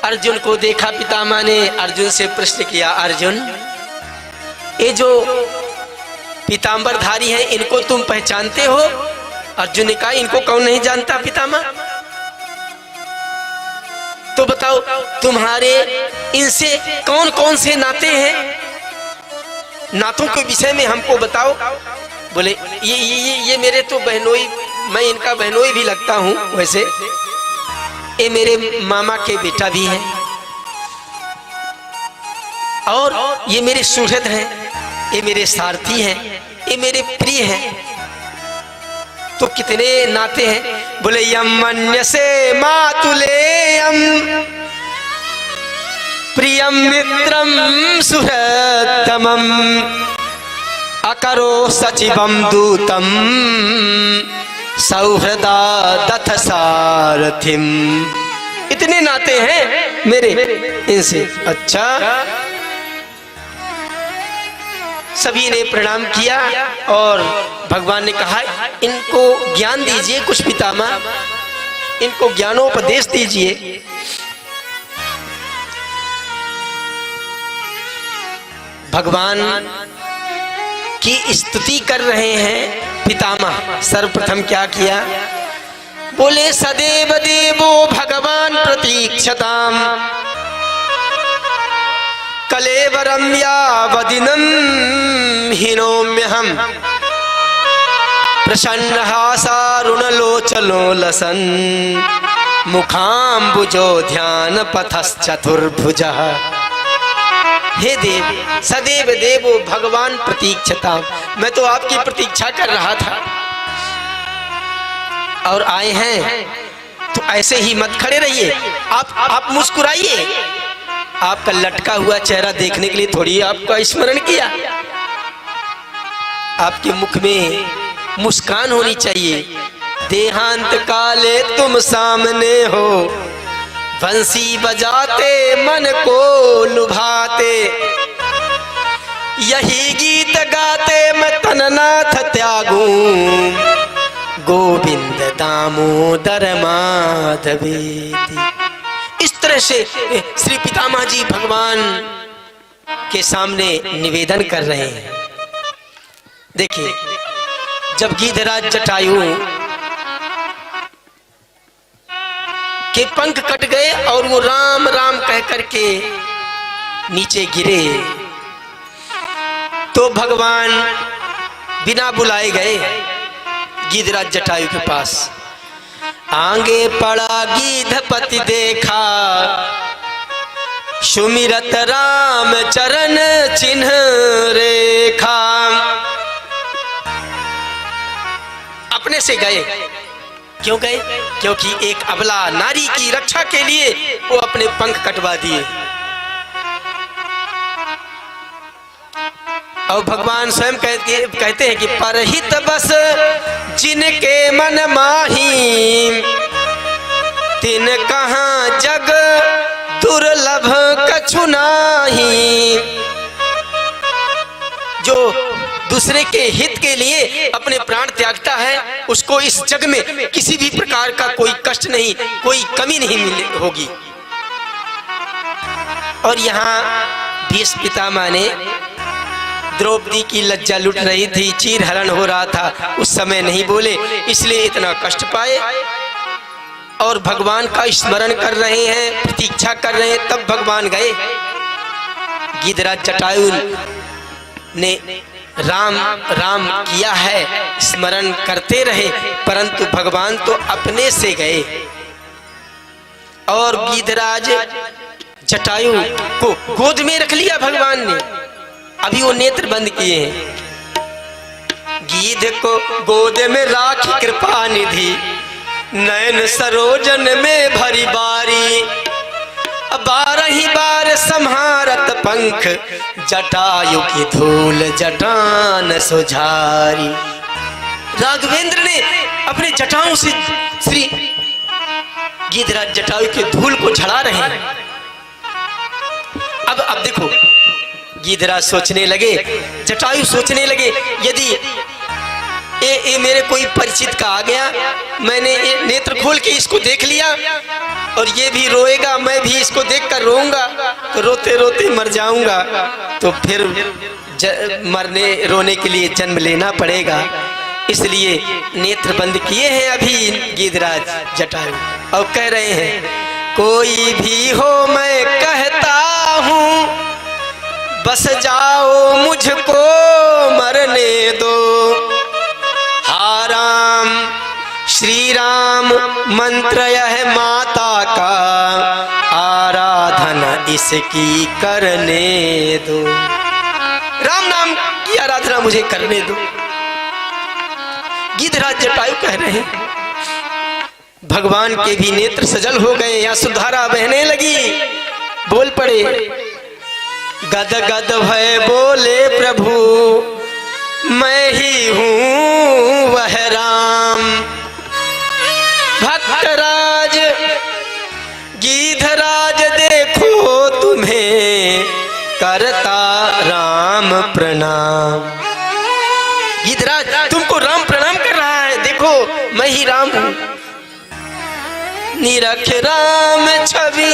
अर्जुन को देखा पितामह ने, अर्जुन से प्रश्न किया, अर्जुन ये जो पीतांबरधारी हैं इनको तुम पहचानते हो? अर्जुन ने कहा, इनको कौन नहीं जानता पितामह। तो बताओ तुम्हारे इनसे कौन कौन से नाते हैं, नातों के विषय में हमको बताओ। बोले ये मेरे तो बहनोई, मैं इनका बहनोई भी लगता हूँ, वैसे ये मेरे मामा के बेटा भी हैं और ये मेरे सुहृद हैं, ये मेरे सारथी हैं, ये मेरे प्रिय हैं। तो कितने नाते हैं? बोले यम मन्यसे मातुलेयम प्रियम मित्रम सुहृदतमम अकरो सचिवम दूतम सौहृदा दथ सारथिम। इतने नाते हैं मेरे इनसे। अच्छा, सभी ने प्रणाम किया और भगवान ने कहा, इनको ज्ञान दीजिए कुछ पितामह, इनको ज्ञानोपदेश दीजिए। भगवान की स्तुति कर रहे हैं पितामह। सर्वप्रथम क्या किया? बोले सदैव देवो भगवान प्रतीक्षताम कलेवरम यावदिनं हिनोम्यहम् प्रसन्नहासारुणलोचनो लसन् मुखाम्बुजो ध्यान पथश्चतुर्भुजः। हे देव, सदैव देवो भगवान प्रतीक्षता, मैं तो आपकी प्रतीक्षा कर रहा था और आए हैं, तो ऐसे ही मत खड़े रहिए, आप मुस्कुराइए। आपका लटका हुआ चेहरा देखने के लिए थोड़ी आपका स्मरण किया। आपके मुख में मुस्कान होनी चाहिए। देहांत काले तुम सामने हो, बंसी बजाते मन को लुभाते, यही गीत गाते मैं तननाथ त्यागूं, गोविंद दामोदर माधवेति। इस तरह से श्री पितामह जी भगवान के सामने निवेदन कर रहे हैं। देखिए, जब गिद्धराज जटायु के पंख कट गए और वो राम राम कह करके नीचे गिरे, तो भगवान बिना बुलाए गए गिद्धराज जटायु के पास। आगे पड़ा गिद्धपति देखा, सुमिरत राम चरण चिन्ह रेखा। अपने से गए। क्यों गए? क्योंकि एक अबला नारी की रक्षा के लिए वो अपने पंख कटवा दिए। और भगवान स्वयं कहते हैं कि परहित बस जिनके मन माही, तिन कहाँ जग दुर्लभ कछु नाही। जो दूसरे के हित के लिए अपने प्राण त्यागता है, उसको इस जग में किसी भी प्रकार का कोई कष्ट नहीं, कोई कमी नहीं होगी। और यहाँ भीष्म पितामह ने द्रौपदी की लज्जा लुट रही थी, चीर हरण हो रहा था, उस समय नहीं बोले, इसलिए इतना कष्ट पाए। और भगवान का स्मरण कर रहे हैं, प्रतीक्षा कर रहे हैं, तब भगवान गए। गिद्धराज जटायु ने राम राम किया है, स्मरण करते रहे, परंतु भगवान तो अपने से गए और गिद्धराज जटायु को गोद में रख लिया भगवान ने। अभी वो नेत्र बंद किए हैं। गिद्ध को गोद में राखी कृपा निधि, नयन सरोजन में भरी बारी। 12 बार संहारत पंख, जटायु की धूल जटान सुझारी। राघवेंद्र ने अपने जटाओं से श्री गिद्धराज जटायु के धूल को झड़ा रहे हैं। अब देखो, गिद्धराज सोचने लगे, जटायु सोचने लगे, यदि ये मेरे कोई परिचित का आ गया, मैंने नेत्र खोल के इसको देख लिया और ये भी रोएगा, मैं भी इसको देखकर रोऊंगा तो रोते रोते मर जाऊंगा, तो फिर मरने रोने के लिए जन्म लेना पड़ेगा। इसलिए नेत्र बंद किए हैं अभी गिद्धराज जटायु और कह रहे हैं कोई भी हो मैं कहता हूँ बस जाओ मुझको मरने दो। हा राम श्री राम मंत्र यह माता का आराधना इसकी करने दो। राम नाम की आराधना मुझे करने दो। गिद्धराज जटायु कह रहे हैं। भगवान के भी नेत्र सजल हो गए, या सुधारा बहने लगी, बोल पड़े। गद गद भय बोले प्रभु मैं ही हूँ वह राम। भक्तराज गिद्धराज देखो तुम्हें करता राम प्रणाम। गिद्धराज तुमको राम प्रणाम कर रहा है, देखो मैं ही राम हूँ। निरख राम छवि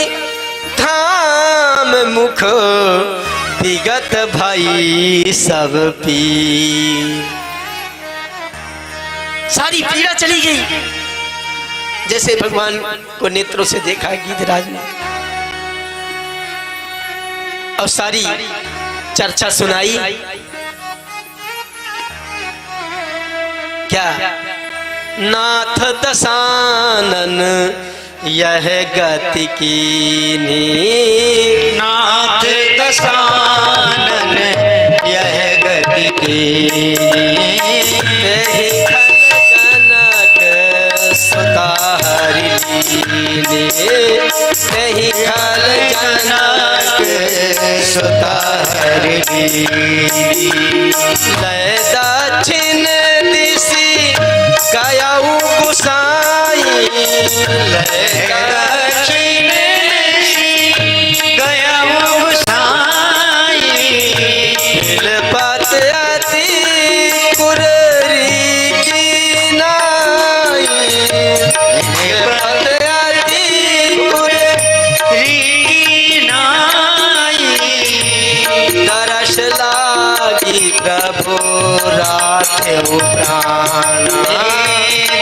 धाम मुख विगत भाई सब पी। सारी पीड़ा चली गई जैसे भगवान को नेत्रों से देखा गिद्धराज ने, और सारी चर्चा सुनाई। क्या नाथ दशानन यह गति कीनी। नाथ दशानन यह गति कीनी। जनक सुता हरि लीने। खल जनक सुता हरि लीनी। लय दक्षिण दिशि गयाऊ गुसाई। दक्षिण गयाऊ गुसाई। बिलपत अति कुररी की नाई। बिलपत अति कुररी की नाई। दरस लागी प्रभु राखेउ प्राणा।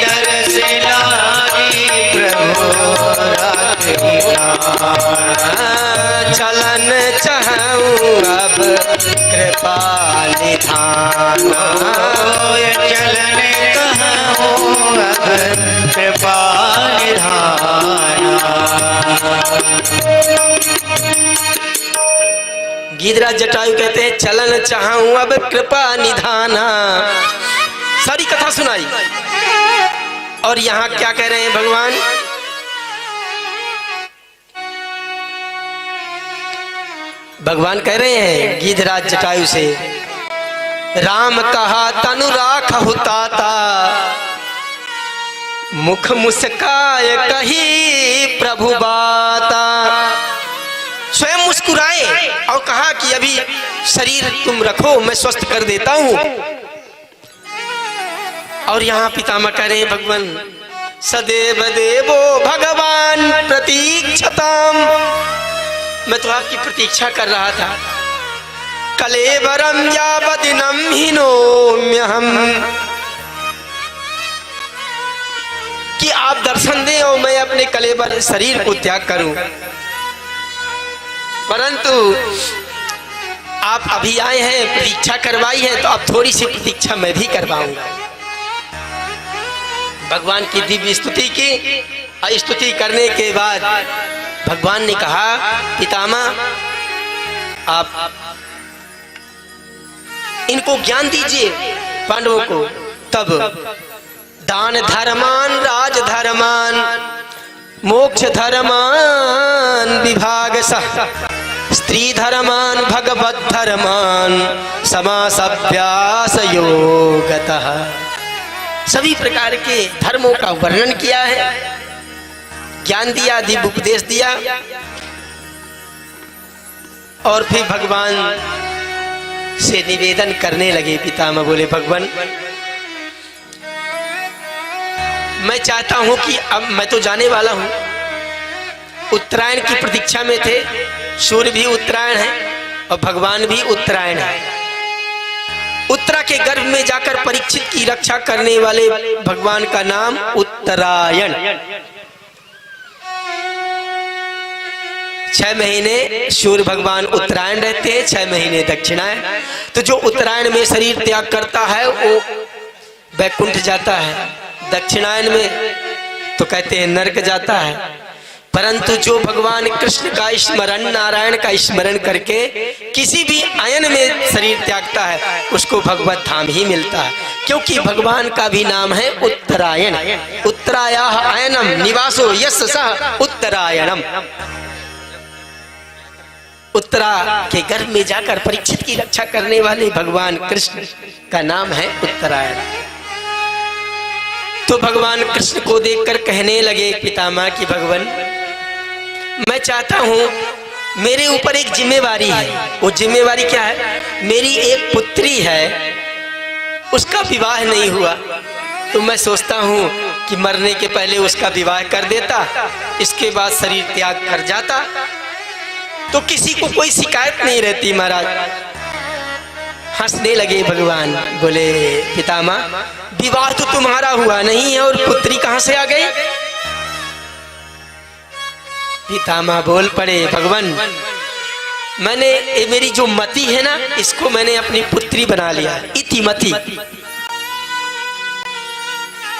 दरस लागी प्रभु राखेउ प्राणा। चलन चाहूँ अब कृपा निधाना। चलन कहूँ अब कृपा निधाना। गिद्धराज जटायु कहते हैं चलन चाहूँ अब कृपा निधाना। सारी कथा सुनाई। और यहाँ क्या कह रहे हैं भगवान? भगवान कह रहे हैं गिद्धराज जटायु से, राम कहा तनु राखहु ताता। मुख मुस्काय कही प्रभु बाता। स्वयं मुस्कुराए और कहा कि अभी शरीर तुम रखो, मैं स्वस्थ कर देता हूं। और यहाँ पितामह कह रहे हैं भगवान सदैव देवो भगवान प्रतीक्षताम। मैं तो आपकी प्रतीक्षा कर रहा था। कलेवरम यावदिनम हिनोम्यहम, कि आप दर्शन दें और मैं अपने कलेवर शरीर को त्याग करूं। परंतु आप अभी आए हैं, प्रतीक्षा करवाई है, तो अब थोड़ी सी प्रतीक्षा मैं भी करवाऊंगा। भगवान की दिव्य स्तुति की। स्तुति करने के बाद भगवान ने कहा पितामह आप इनको ज्ञान दीजिए पांडवों को। तब दान धर्मान राज धर्मान मोक्ष धर्मान विभाग सह स्त्री धर्मान भगवत धर्मान समासभ्यास योगतः, सभी प्रकार के धर्मों का वर्णन किया है, ज्ञान दिया, दिव्य उपदेश दिया। और फिर भगवान से निवेदन करने लगे। पितामह बोले भगवान मैं चाहता हूं कि अब मैं तो जाने वाला हूं, उत्तरायण की प्रतीक्षा में थे। सूर्य भी उत्तरायण है और भगवान भी उत्तरायण है। उत्तरा के गर्भ में जाकर परीक्षित की रक्षा करने वाले भगवान का नाम उत्तरायण। 6 महीने सूर्य भगवान उत्तरायण रहते हैं, 6 महीने दक्षिणायन। तो जो उत्तरायण में शरीर त्याग करता है वो वैकुंठ जाता है, दक्षिणायन में तो कहते हैं नरक जाता है। परंतु जो भगवान कृष्ण का स्मरण, नारायण का स्मरण करके किसी भी आयन में शरीर त्यागता है उसको भगवत धाम ही मिलता है, क्योंकि भगवान का भी नाम है उत्तरायण। उत्तरायाः आयनम निवासो यस्य सः उत्तरायणम। उत्तरा के गर्भ में जाकर परीक्षित की रक्षा करने वाले भगवान कृष्ण का नाम है उत्तरायण। तो भगवान कृष्ण को देखकर कहने लगे पितामह की भगवान, मैं चाहता हूं, मेरे ऊपर एक जिम्मेवारी है। वो जिम्मेवारी क्या है? मेरी एक पुत्री है, उसका विवाह नहीं हुआ, तो मैं सोचता हूं कि मरने के पहले उसका विवाह कर देता, इसके बाद शरीर त्याग कर जाता, तो किसी को कोई शिकायत नहीं रहती। महाराज हंसने लगे भगवान, बोले पितामह विवाह तो तुम्हारा हुआ नहीं है और पुत्री कहां से आ गई? पितामह बोल पड़े, भगवान मैंने ये मेरी जो मति है ना, इसको मैंने अपनी पुत्री बना लिया, इतिमति।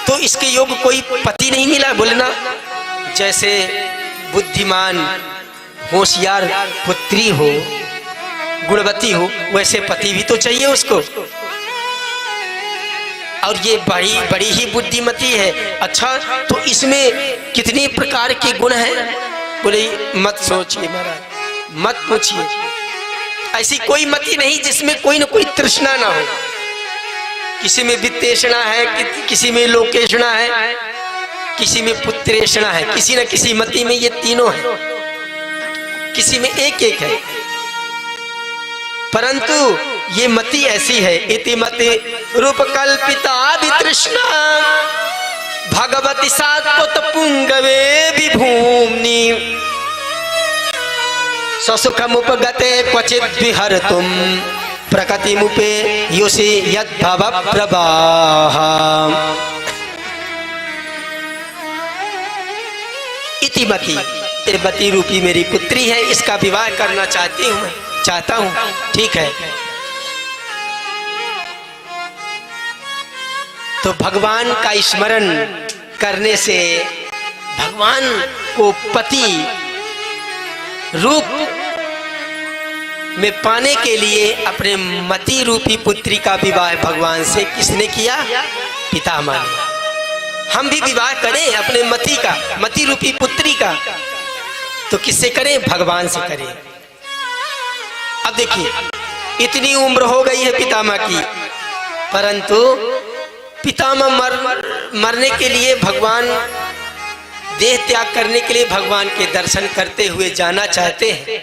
तो इसके योग कोई पति नहीं मिला। बोलना जैसे बुद्धिमान होशियार पुत्री हो, गुणवती हो, वैसे पति भी तो चाहिए उसको। और ये बड़ी बड़ी ही बुद्धिमती है। अच्छा तो इसमें कितनी प्रकार के गुण हैं? बोले मत सोचिए महाराज, मत पूछिए, ऐसी कोई मति नहीं जिसमें कोई न कोई तृष्णा ना हो। किसी में वित्तेषणा है, किसी में लोकेषणा है, किसी में पुत्रेषणा है, किसी न किसी मति में ये तीनों है, किसी में एक एक है। परंतु ये मति ऐसी है, इति मति रूपकल्पिता वितृष्णा भगवती सात्वत पुंगवे विभूम्नि ससुखमुपगते क्वचित् विहर्तुं प्रकृतिमुपे योषि यद्भव प्रवाह। इति मति, ये मति रूपी मेरी पुत्री है, इसका विवाह करना चाहता हूं। ठीक है। तो भगवान का स्मरण करने से भगवान को पति रूप में पाने के लिए अपने मति रूपी पुत्री का विवाह भगवान से किसने किया? पितामह ने। हम भी विवाह करें अपने मति का, मति रूपी पुत्री का, तो किससे करें? भगवान से करें। अब देखिए इतनी उम्र हो गई है पितामह की, परंतु पितामह मरने के लिए भगवान, देह त्याग करने के लिए भगवान के दर्शन करते हुए जाना चाहते हैं।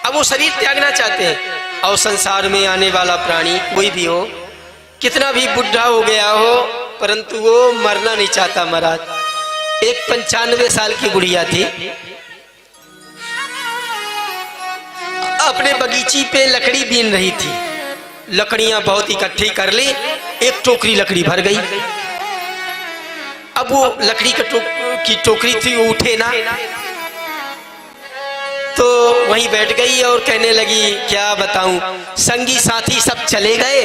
अब वो शरीर त्यागना चाहते हैं। और संसार में आने वाला प्राणी कोई भी हो, कितना भी बुढ़ा हो गया हो, परंतु वो मरना नहीं चाहता। महाराज एक 95 साल की बुढ़िया थी, अपने बगीची पे लकड़ी बीन रही थी। लकड़ियां बहुत इकट्ठी कर ली, एक टोकरी लकड़ी भर गई। अब वो लकड़ी की टोकरी थी, वो उठे ना, तो वहीं बैठ गई और कहने लगी क्या बताऊं, संगी साथी सब चले गए,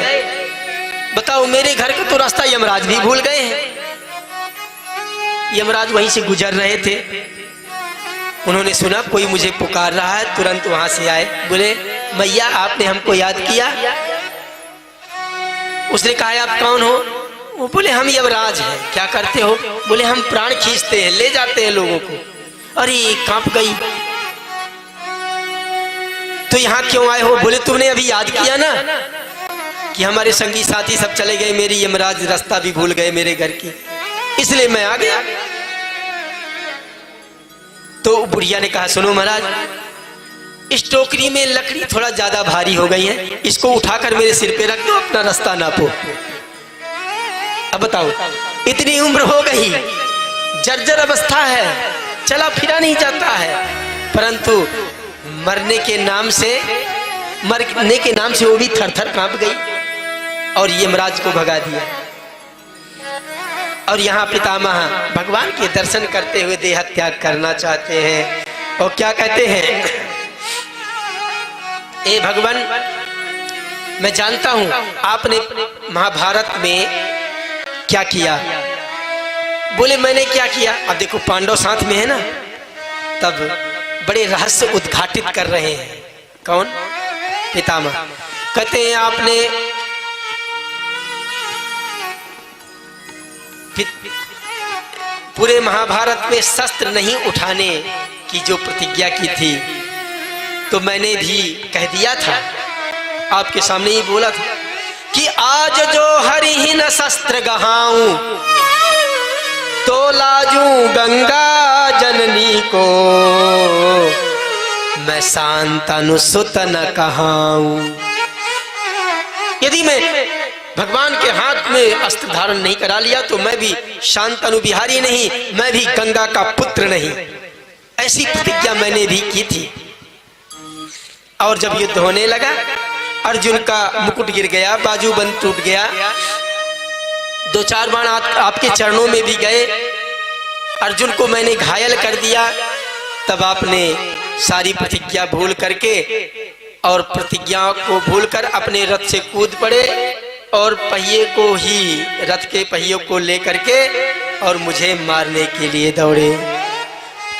बताओ मेरे घर का तो रास्ता यमराज भी भूल गए हैं। यमराज वहीं से गुजर रहे थे, उन्होंने सुना कोई मुझे पुकार रहा है, तुरंत वहां से आए। बोले मैया आपने हमको याद किया? उसने कहा आप कौन हो? वो बोले हम यमराज हैं। क्या करते हो? बोले हम प्राण खींचते हैं, ले जाते हैं लोगों को। अरे कांप गई, तो यहाँ क्यों आए हो? बोले तुमने अभी याद किया ना कि हमारे संगी साथी सब चले गए, मेरी यमराज रास्ता भी भूल गए मेरे घर की, इसलिए मैं आ गया। तो बुढ़िया ने कहा सुनो महाराज, इस टोकरी में लकड़ी थोड़ा ज्यादा भारी हो गई है, इसको उठाकर मेरे सिर पे रख दो, अपना रास्ता नापो। अब बताओ इतनी उम्र हो गई, जर्जर अवस्था है, चला फिरा नहीं जाता है, परंतु मरने के नाम से वो भी थर थर कांप गई और यमराज को भगा दिया। और यहाँ पितामह भगवान के दर्शन करते हुए देह त्याग करना चाहते हैं और क्या कहते हैं, ए भगवान, मैं जानता हूं आपने महाभारत में क्या किया। बोले मैंने क्या किया? अब देखो पांडव साथ में है ना, तब बड़े रहस्य उद्घाटित कर रहे हैं। कौन? पितामह। कहते हैं आपने पूरे महाभारत में शस्त्र नहीं उठाने की जो प्रतिज्ञा की थी, तो मैंने भी कह दिया था, आपके सामने ही बोला था कि आज जो हरिहीन शस्त्र गहाऊं तो लाजूं गंगा जननी को, मैं शांतनु सुत न कहाऊं। यदि मैं भगवान के हाथ में अस्त्र धारण नहीं करा लिया तो मैं भी शांतनु बिहारी नहीं, मैं भी गंगा का पुत्र नहीं। ऐसी प्रतिज्ञा मैंने भी की थी। और जब युद्ध होने लगा, अर्जुन का मुकुट गिर गया, बाजूबंद टूट गया, 2-4 बाण आपके चरणों में भी गए, अर्जुन को मैंने घायल कर दिया। तब आपने सारी प्रतिज्ञा भूल करके और प्रतिज्ञा को भूलकर अपने रथ से कूद पड़े और पहिए को ही, रथ के पहियों को लेकर के और मुझे मारने के लिए दौड़े।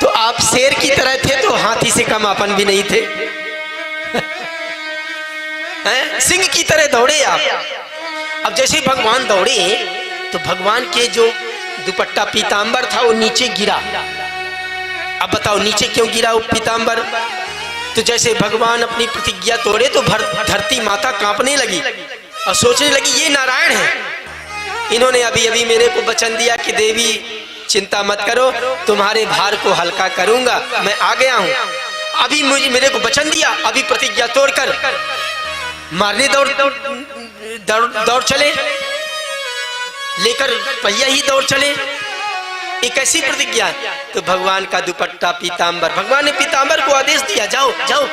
तो आप शेर की तरह थे तो हाथी से कम अपन भी नहीं थे। सिंह की तरह दौड़े आप। अब जैसे भगवान दौड़े तो भगवान के जो दुपट्टा पीतांबर था वो नीचे गिरा। अब बताओ नीचे क्यों गिरा वो पीतांबर? तो जैसे भगवान अपनी प्रतिज्ञा तोड़े तो धरती माता कांपने लगी और सोचने लगी ये नारायण है, इन्होंने अभी अभी मेरे को वचन दिया कि देवी चिंता मत करो, तुम्हारे भार को हल्का करूंगा, मैं आ गया हूं। अभी मेरे को वचन दिया, अभी प्रतिज्ञा तोड़कर मारने दौड़ चले, लेकर पहिया ही दौड़ चले। एक ऐसी प्रतिज्ञा। तो भगवान का दुपट्टा पीतांबर, भगवान ने पीतांबर को आदेश दिया, जाओ जाओ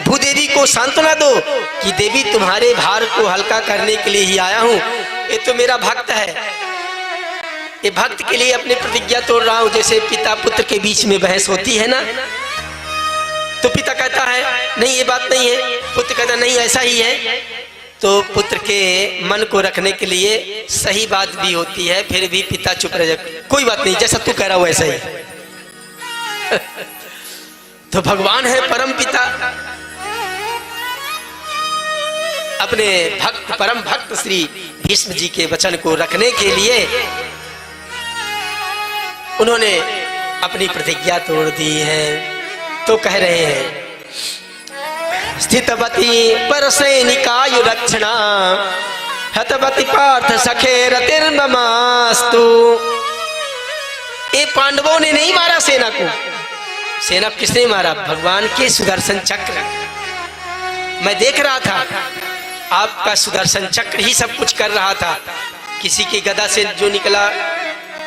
भूदेवी को सांत्वना दो कि देवी तुम्हारे भार को हल्का करने के लिए ही आया हूं, ये तो मेरा भक्त है, ये भक्त के लिए अपनी प्रतिज्ञा तोड़ रहा हूं। जैसे पिता पुत्र के बीच में बहस होती है ना, तो पिता कहता है नहीं ये बात नहीं है, पुत्र कहता नहीं ऐसा ही है। तो पुत्र के मन को रखने के लिए सही बात भी होती है, फिर भी पिता चुप रह जाए, कोई बात नहीं, जैसा तू कह रहा हो ऐसा ही। तो भगवान है परम पिता, अपने भक्त परम भक्त श्री भीष्म जी के वचन को रखने के लिए उन्होंने अपनी प्रतिज्ञा तोड़ दी है। तो कह रहे हैं स्थितवती परसैनिकायु रक्षणा हतवती पार्थ सखे रतिर्ममास्तु। ये पांडवों ने नहीं मारा सेना को, सेना किसने मारा? भगवान के सुदर्शन चक्र। मैं देख रहा था आपका सुदर्शन चक्र ही सब कुछ कर रहा था। किसी की गदा से जो निकला,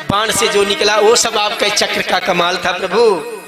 बाण से जो निकला, वो सब आपके चक्र का कमाल था प्रभु।